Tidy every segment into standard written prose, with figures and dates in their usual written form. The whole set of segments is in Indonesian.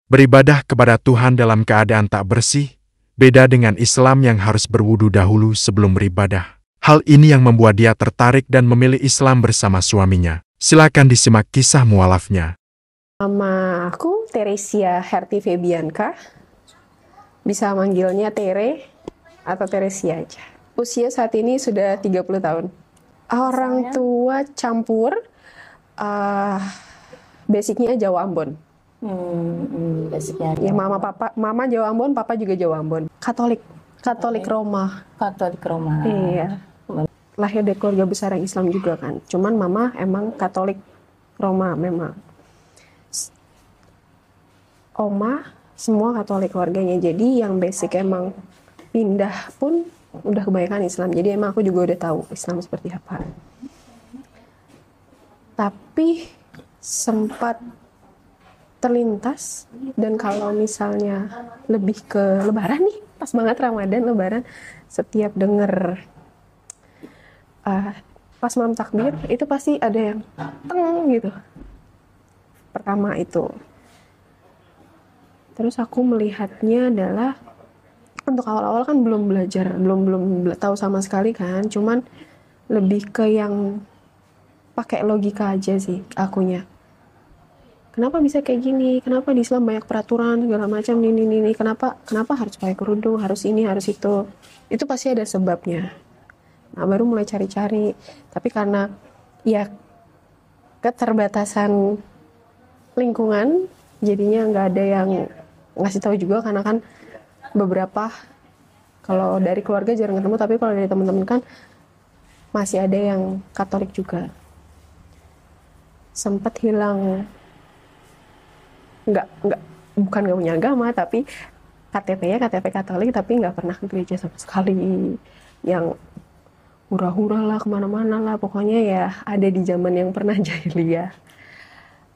Beribadah kepada Tuhan dalam keadaan tak bersih, beda dengan Islam yang harus berwudu dahulu sebelum beribadah. Hal ini yang membuat dia tertarik dan memilih Islam bersama suaminya. Silakan disimak kisah mualafnya. Nama aku Teresia Herti Febianka. Bisa manggilnya Tere atau Teresia aja. Usia saat ini sudah 30 tahun. Orang tua campur, basicnya Jawa Ambon. Basicnya Ya mama Jawa Ambon, papa juga Jawa Ambon. Katolik Roma. Katolik Roma. Iya. Lahir dari keluarga besar yang Islam juga kan. Cuman mama emang Katolik Roma memang. Oma semua Katolik keluarganya. Jadi yang basic emang pindah pun udah kebanyakan Islam. Jadi emang aku juga udah tahu Islam seperti apa. Tapi sempat terlintas, dan kalau misalnya lebih ke Lebaran nih, pas banget Ramadan Lebaran, setiap denger pas malam takbir itu pasti ada yang teng gitu. Pertama itu. Terus aku melihatnya adalah untuk awal-awal kan belum belajar, belum tahu sama sekali kan, cuman lebih ke yang pakai logika aja sih akunya. Kenapa bisa kayak gini? Kenapa di Islam banyak peraturan segala macam ini? Kenapa harus pakai kerudung? Harus ini, harus itu? Itu pasti ada sebabnya. Nah, baru mulai cari-cari. Tapi karena ya keterbatasan lingkungan, jadinya nggak ada yang ngasih tahu juga, karena kan beberapa kalau dari keluarga jarang ketemu, tapi kalau dari teman-teman kan masih ada yang Katolik juga. Sempat hilang, bukan nggak punya agama, tapi KTP-nya KTP Katolik, tapi nggak pernah ke gereja sama sekali. Yang hura-hura lah, kemana-mana lah, pokoknya ya ada di zaman yang pernah jahiliyah.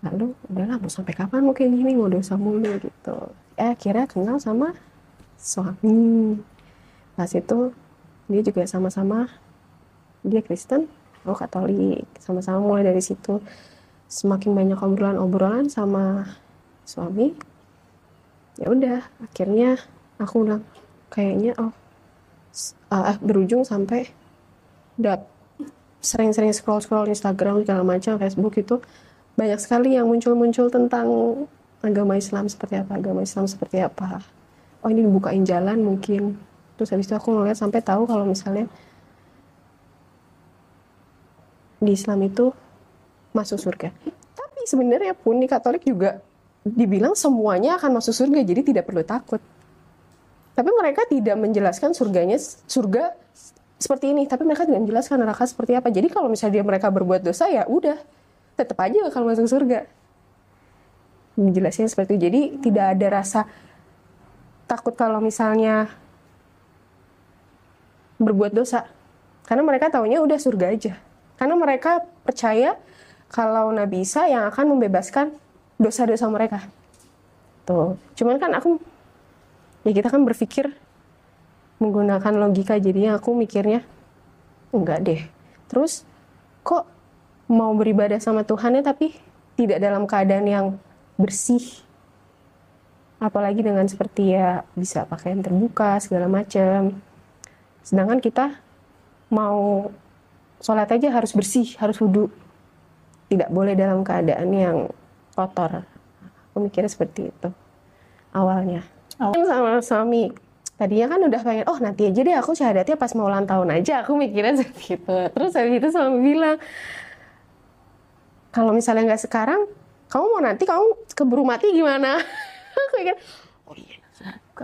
Lalu udahlah, mau sampai kapan mau kayak gini, mau dosa mulu gitu. Akhirnya kenal sama suami. Pas itu dia juga sama-sama, dia Kristen, aku Katolik. Sama-sama mulai dari situ semakin banyak obrolan sama suami. Ya udah, akhirnya aku bilang kayaknya berujung sampai udah sering-sering scroll Instagram segala macam, Facebook, itu banyak sekali yang muncul tentang agama Islam seperti apa. Oh, ini dibukain jalan mungkin. Terus habis itu aku ngeliat sampai tahu kalau misalnya di Islam itu masuk surga. Tapi sebenarnya pun di Katolik juga dibilang semuanya akan masuk surga, jadi tidak perlu takut. Tapi mereka tidak menjelaskan surga seperti ini, tapi mereka tidak menjelaskan neraka seperti apa. Jadi kalau misalnya mereka berbuat dosa, ya udah, tetap aja bakal masuk surga. Menjelaskan seperti itu. Jadi tidak ada rasa takut kalau misalnya berbuat dosa, karena mereka taunya udah surga aja. Karena mereka percaya kalau Nabi Isa yang akan membebaskan dosa-dosa mereka. Tuh. Cuman kan kita kan berpikir menggunakan logika, jadinya aku mikirnya enggak deh. Terus kok mau beribadah sama Tuhannya tapi tidak dalam keadaan yang bersih? Apalagi dengan seperti ya bisa pakaian terbuka segala macam. Sedangkan kita mau sholat aja harus bersih, harus wudu. Tidak boleh dalam keadaan yang kotor. Aku mikirnya seperti itu awalnya. Sama suami, tadinya kan udah pengen, oh nanti aja deh aku syahadatnya pas mau ulang tahun aja. Aku mikirnya seperti itu. Terus habis itu suami bilang, kalau misalnya nggak sekarang, kamu mau nanti kamu keburu mati gimana? Aku mikir, oh iya.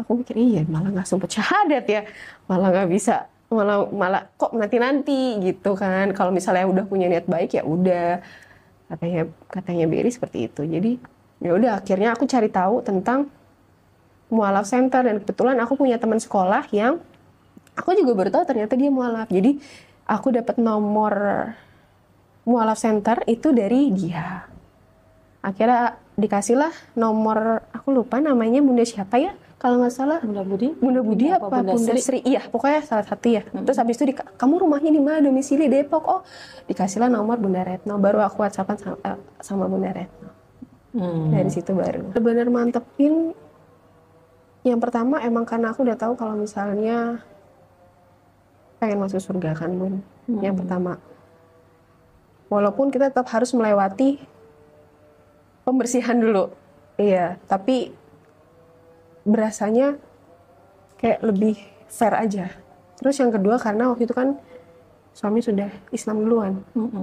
Aku mikir iya, malah nggak sempet syahadat ya, malah nggak bisa, malah kok nanti gitu kan. Kalau misalnya udah punya niat baik ya udah, katanya Berry seperti itu. Jadi ya udah, akhirnya aku cari tahu tentang mualaf center, dan kebetulan aku punya teman sekolah yang aku juga baru tahu ternyata dia mualaf. Jadi aku dapat nomor mualaf center itu dari dia. Akhirnya dikasihlah nomor, aku lupa namanya, Bunda siapa ya kalau nggak salah, Bunda Budi apa Bunda Sri, iya pokoknya salah satu ya. Terus habis itu kamu rumahnya di mana, domisili Depok. Oh, dikasihlah nomor Bunda Retno, baru aku WhatsAppan sama Bunda Retno. Dari situ baru benar mantepin. Yang pertama emang karena aku udah tahu kalau misalnya pengen masuk surga kan Bun. Yang pertama, walaupun kita tetap harus melewati pembersihan dulu, iya, tapi berasanya kayak lebih fair aja. Terus yang kedua karena waktu itu kan suami sudah Islam duluan,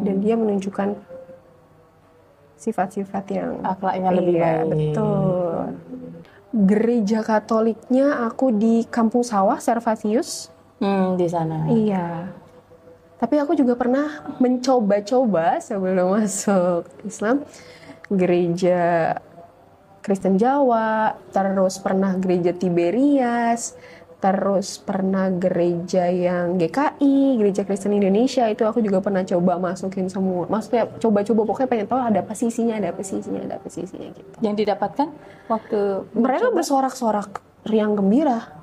dan dia menunjukkan sifat-sifat yang akhlaknya lebih iya, baik. betul. Gereja Katoliknya aku di Kampung Sawah, Servatius. Di sana. Iya. Tapi aku juga pernah mencoba-coba sebelum masuk Islam gereja Kristen Jawa, terus pernah gereja Tiberias, terus pernah gereja yang GKI, Gereja Kristen Indonesia, itu aku juga pernah coba masukin semua. Maksudnya coba-coba, pokoknya pengen tahu ada apa sih isinya, ada apa sih isinya gitu. Yang didapatkan waktu Mereka bersorak-sorak riang gembira,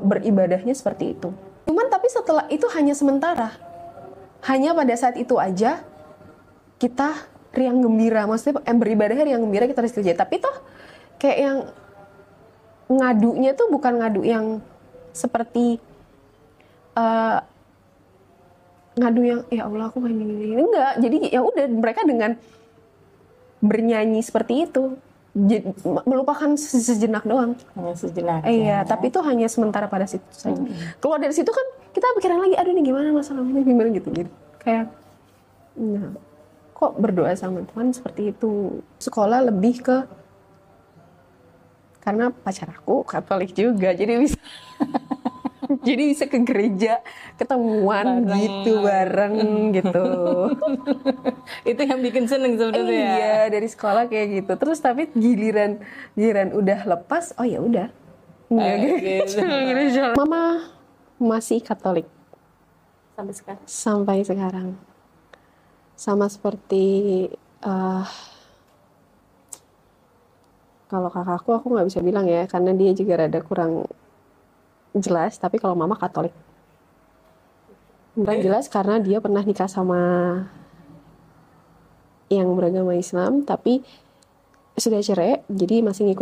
beribadahnya seperti itu. Cuman tapi setelah itu hanya sementara. Hanya pada saat itu aja kita riang gembira, maksudnya beribadahnya riang gembira, kita harus kerja. Tapi toh kayak yang ngadunya tuh bukan ngadu yang seperti ngadu yang ya Allah aku main ini, enggak. Jadi ya udah, mereka dengan bernyanyi seperti itu melupakan sejenak doang. Hanya sejenak. Iya, tapi itu hanya sementara pada situ saja. Keluar dari situ kan kita pikiran lagi, aduh ini gimana masalahnya, gimana gitu. Jadi kayak, nah, kok berdoa sama Tuhan seperti itu. Sekolah lebih ke, karena pacar aku Katolik juga, jadi bisa jadi bisa ke gereja ketemuan gitu bareng gitu. Itu yang bikin seneng sebenarnya. Iya, dari sekolah kayak gitu. Terus tapi giliran udah lepas, oh ya udah. Gitu. Mama masih Katolik Sampai sekarang. sampai sekarang. Sama seperti kalau kakakku aku nggak bisa bilang ya, karena dia juga rada kurang jelas. Tapi kalau mama Katolik, kurang jelas karena dia pernah nikah sama yang beragama Islam, tapi sudah cerai, jadi masih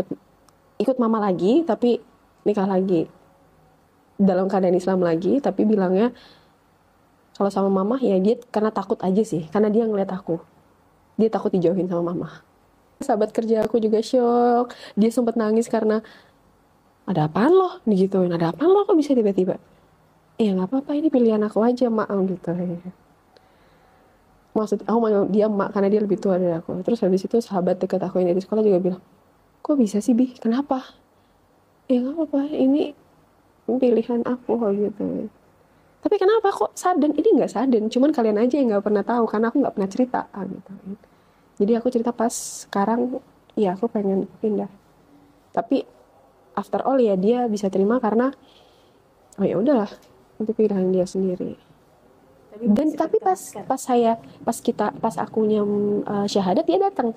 ikut mama lagi, tapi nikah lagi dalam keadaan Islam lagi. Tapi bilangnya kalau sama mama ya dia karena takut aja sih, karena dia ngeliat aku, dia takut dijauhin sama mama. Sahabat kerja aku juga shock, dia sempat nangis karena ada apaan loh digituin, ada apaan loh kok bisa tiba-tiba. Ya nggak apa-apa, ini pilihan aku aja mak gitu. Maksud aku manggil dia mak karena dia lebih tua dari aku. Terus habis itu sahabat dekat aku yang dari sekolah juga bilang, kok bisa sih Bi, kenapa? Ya nggak apa-apa, ini pilihan aku gitu. Tapi kenapa kok sudden? Ini nggak sudden, cuman kalian aja yang nggak pernah tahu karena aku nggak pernah cerita gitu. Jadi aku cerita pas sekarang, ya aku pengen pindah. Tapi after all ya dia bisa terima karena oh ya udahlah, itu pilihan dia sendiri. Dan tapi pas akunya syahadat dia datang.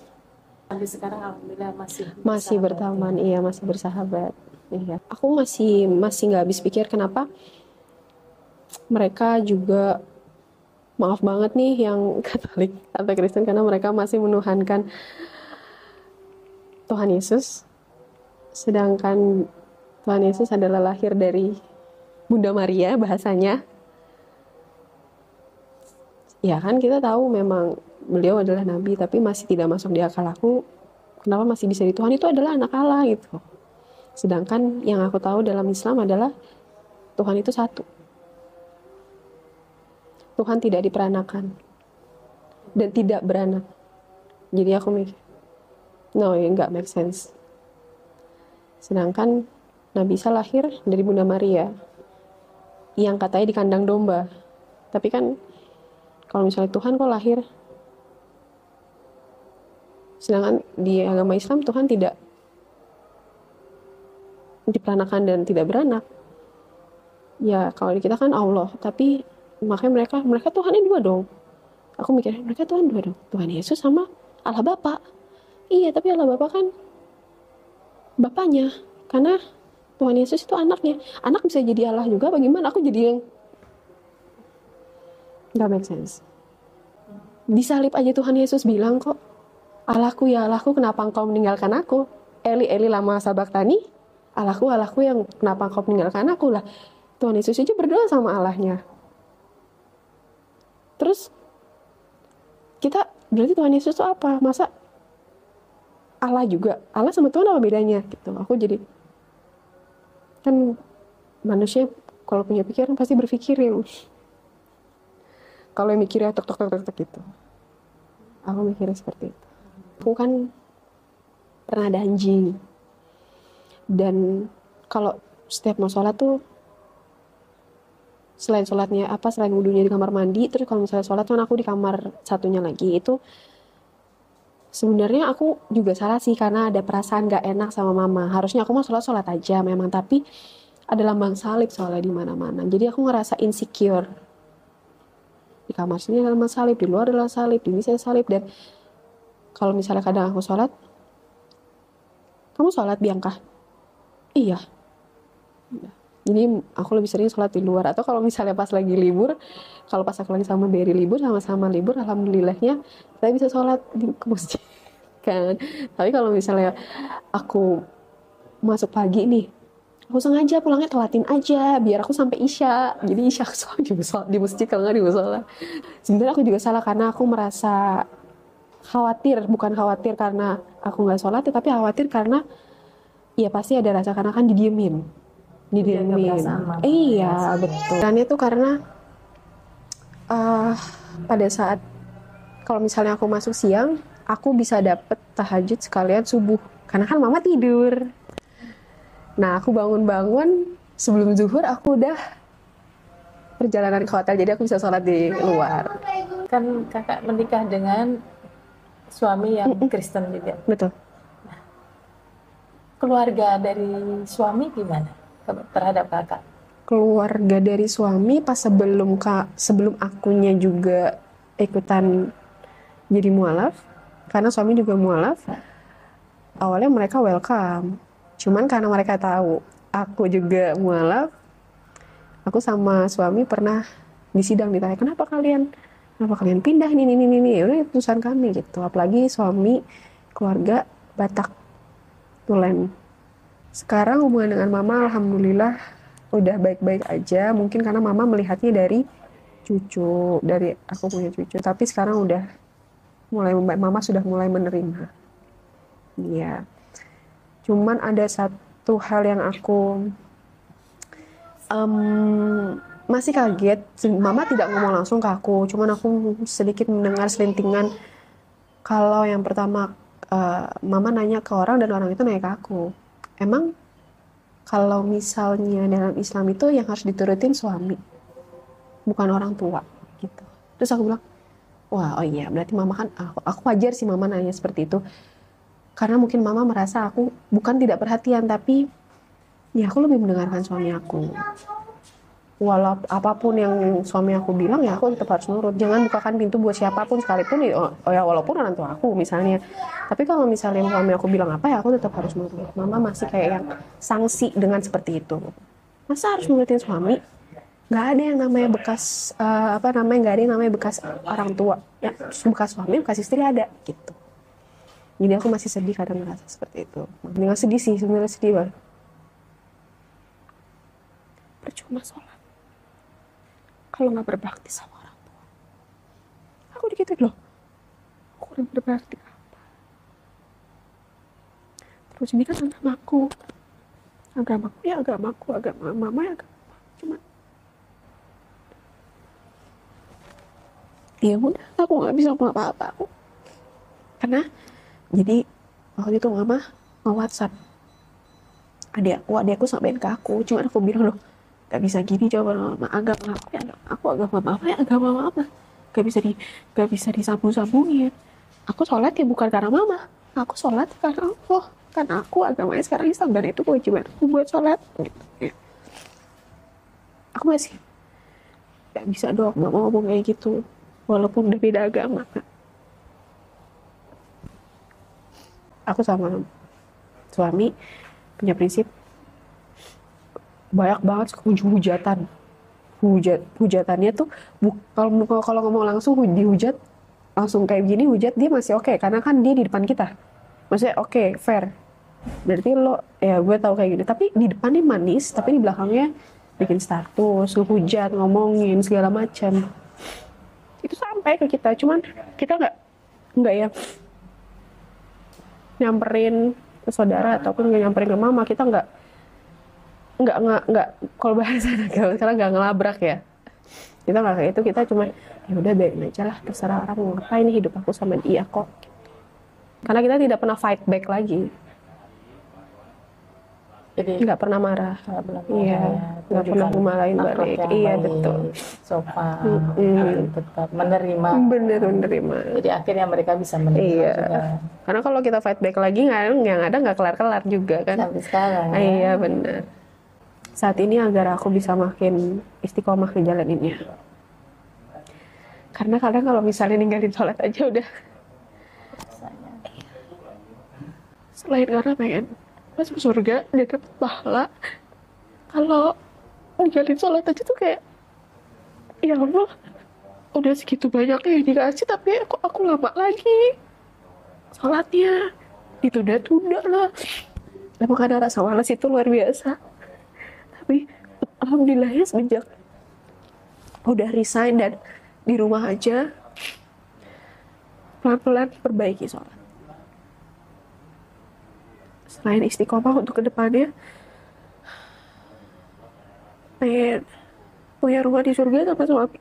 Sampai sekarang alhamdulillah Masih berteman, iya masih bersahabat. Iya. Aku masih nggak habis pikir kenapa mereka juga, maaf banget nih yang Katolik atau Kristen, karena mereka masih menuhankan Tuhan Yesus, sedangkan Tuhan Yesus adalah lahir dari Bunda Maria bahasanya. Ya kan kita tahu memang beliau adalah nabi, tapi masih tidak masuk di akal aku kenapa masih bisa di Tuhan itu adalah anak Allah gitu. Sedangkan yang aku tahu dalam Islam adalah Tuhan itu satu. Tuhan tidak diperanakan dan tidak beranak. Jadi aku mikir, no, ya nggak make sense. Sedangkan Nabi Isa lahir dari Bunda Maria yang katanya di kandang domba. Tapi kan kalau misalnya Tuhan kok lahir, sedangkan di agama Islam Tuhan tidak diperanakan dan tidak beranak. Ya kalau di kita kan Allah, tapi makanya mereka Tuhannya dua dong. Aku mikir mereka Tuhan dua dong, Tuhan Yesus sama Allah Bapa. Iya, tapi Allah Bapa kan Bapaknya, karena Tuhan Yesus itu anaknya. Anak bisa jadi Allah juga, bagaimana aku jadi yang gak make sense. Di salib aja Tuhan Yesus bilang kok, Allahku ya Allahku, kenapa engkau meninggalkan aku? Eli Eli lama sabachthani. Allahku Allahku, yang kenapa engkau meninggalkan aku? Lah, Tuhan Yesus aja berdoa sama Allahnya. Terus kita berarti Tuhan Yesus itu apa? Masa Allah juga? Allah sama Tuhan apa bedanya? Gitu. Aku jadi, kan manusia kalau punya pikiran pasti berpikir yang, kalau yang mikirnya tok tok tok tok tok gitu. Aku mikirnya seperti itu. Aku kan pernah ada anjing. Dan kalau setiap mau sholat tuh, selain sholatnya selain wudhunya di kamar mandi, terus kalau misalnya sholat kan aku di kamar satunya lagi, itu sebenarnya aku juga salah sih, karena ada perasaan gak enak sama mama. Harusnya aku mau sholat aja memang, tapi ada lambang salib soalnya di mana-mana. Jadi aku ngerasa insecure. Di kamar sini ada lambang salib, di luar adalah salib, di sini salib. Dan kalau misalnya kadang aku sholat, kamu sholat Bianca? Iya. Jadi aku lebih sering sholat di luar. Atau kalau misalnya pas lagi libur, kalau pas aku lagi sama Berry libur, sama-sama libur, alhamdulillahnya saya bisa sholat ke masjid kan. Tapi kalau misalnya aku masuk pagi nih, aku sengaja pulangnya telatin aja biar aku sampai isya. Jadi isya aku sholat di masjid, kalau nggak di musola. Sebenarnya aku juga salah, karena aku merasa khawatir, bukan khawatir karena aku nggak sholat, tetapi khawatir karena ya pasti ada rasa, karena kan didiemin. Iya betul. Dan itu karena pada saat kalau misalnya aku masuk siang, aku bisa dapet tahajud sekalian subuh, karena kan mama tidur. Nah, aku bangun-bangun sebelum zuhur, aku udah perjalanan ke hotel, jadi aku bisa sholat di luar. Kan kakak menikah dengan suami yang Kristen juga. Betul. Keluarga dari suami gimana terhadap kakak? Keluarga dari suami pas sebelum akunya juga ikutan jadi mualaf, karena suami juga mualaf, awalnya mereka welcome. Cuman karena mereka tahu aku juga mualaf, aku sama suami pernah di sidang ditanya, kenapa kalian pindah ini, ya udah keputusan kami gitu. Apalagi suami keluarga Batak, Tulen. Sekarang hubungan dengan mama alhamdulillah udah baik-baik aja. Mungkin karena mama melihatnya dari cucu, dari aku punya cucu. Tapi sekarang udah mama sudah mulai menerima. Iya. Cuman ada satu hal yang aku masih kaget. Mama tidak ngomong langsung ke aku, cuman aku sedikit mendengar selintingan. Kalau yang pertama mama nanya ke orang, dan orang itu nanya ke aku, emang kalau misalnya dalam Islam itu yang harus diturutin suami, bukan orang tua gitu. Terus aku bilang, wah, oh iya, berarti mama kan, aku wajar sih mama nanya seperti itu, karena mungkin mama merasa aku bukan tidak perhatian, tapi ya aku lebih mendengarkan suami aku. Walau apapun yang suami aku bilang, ya aku tetap harus nurut. Jangan bukakan pintu buat siapapun sekalipun, ya walaupun orang tua aku misalnya. Tapi kalau misalnya suami aku bilang apa, ya aku tetap harus nurut. Mama masih kayak yang sanksi dengan seperti itu. Masa harus nurutin suami? Nggak ada yang namanya bekas nggak ada yang namanya bekas orang tua. Ya, bekas suami, bekas istri ada gitu. Jadi aku masih sedih kadang ngerasa seperti itu. Nggak sedih sih, sebenarnya sedih banget. Percuma sholat kalau nggak berbakti sama orang tua. Aku digituin loh. Aku udah berbakti apa? Terus ini kan agamaku. Agamaku ya agamaku, agama mama ya agama. Cuma ya udah, aku nggak bisa ngomong apa-apa aku. Karena jadi waktu itu mama nge-WhatsApp adikku sampein ke aku. Cuma aku bilang loh, gak bisa gini jawaban mama, agama aku agama mama ya agama mama, gak bisa disambung-sambungin. Aku sholat ya bukan karena mama, aku sholat karena Allah, karena aku agamanya sekarang Islam, dan itu kewajiban aku buat sholat gitu. Aku masih gak bisa dong mama ngomong kayak gitu walaupun udah beda agama. Aku sama suami punya prinsip, banyak banget hujatannya tuh kalau ngomong langsung dihujat langsung kayak gini hujat, dia masih oke karena kan dia di depan kita. Maksudnya oke, fair. Berarti lo, ya gue tahu kayak gini. Tapi di depannya manis, tapi di belakangnya bikin status, ngehujat, ngomongin segala macam. Itu sampai ke kita, cuman kita nggak ya nyamperin ke saudara ataupun nggak nyamperin ke mama. Kita nggak kalau bahasa sekarang nggak ngelabrak ya. Kita nggak kayak itu, kita cuma ya udah biarin aja lah, terserah orang mau ngapain, hidup aku sama dia kok. Karena kita tidak pernah fight back lagi. Jadi Nggak pernah marah. Iya, nggak pernah memarahin balik. Iya, betul. Sopan, tetap menerima. Bener menerima. Jadi akhirnya mereka bisa menerima Iya. juga. Karena kalau kita fight back lagi, yang ada nggak kelar-kelar juga kan. Sampai sekarang. Iya, benar. Saat ini agar aku bisa makin istiqomah ngejalaninnya. Karena kadang kalau misalnya ninggalin sholat aja udah. Selain karena pengen masuk surga dan dapat pahala, kalau ninggalin sholat aja tuh kayak, ya Allah, udah segitu banyaknya yang dikasih tapi aku lama lagi sholatnya, ditunda-tunda lah. Emang ada rasa malas itu luar biasa. Tapi alhamdulillahnya semenjak udah resign dan di rumah aja, pelan-pelan perbaiki sholat. Selain istiqomah untuk kedepannya, pengen punya rumah di surga sama suami.